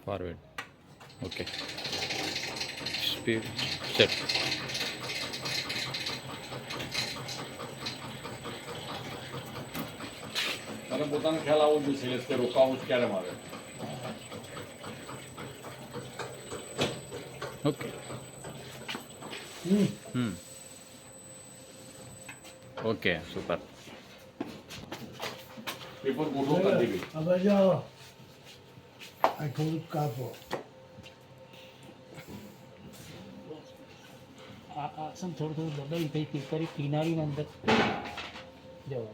Forward. Okay. Speed. Set. તને પોતાનો ખ્યાલ આવવો જોઈએ શૈલેષ કે રોકાવું જ ક્યારે મારે. Okay. Okay. Super. પેપર ગોઠવો કરી દેવી. હવે જાઓ આ થોડુંક કાપો આસન થોડું થોડું દબાઈ ભાઈ પેપર કિનારીના અંદર જવા.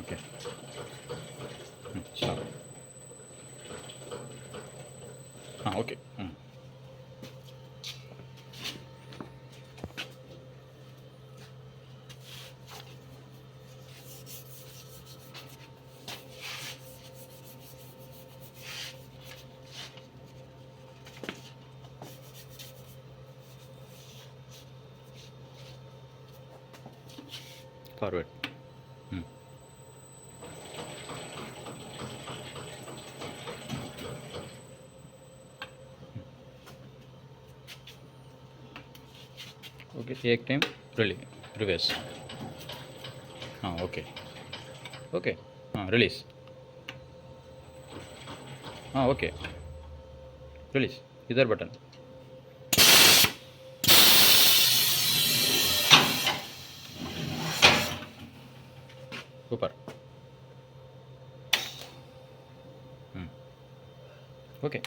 Okay. Stop. Okay. Forward. Okay, take time. Reverse. Okay. Okay. Release. Okay. Release. Either button. Super. Okay.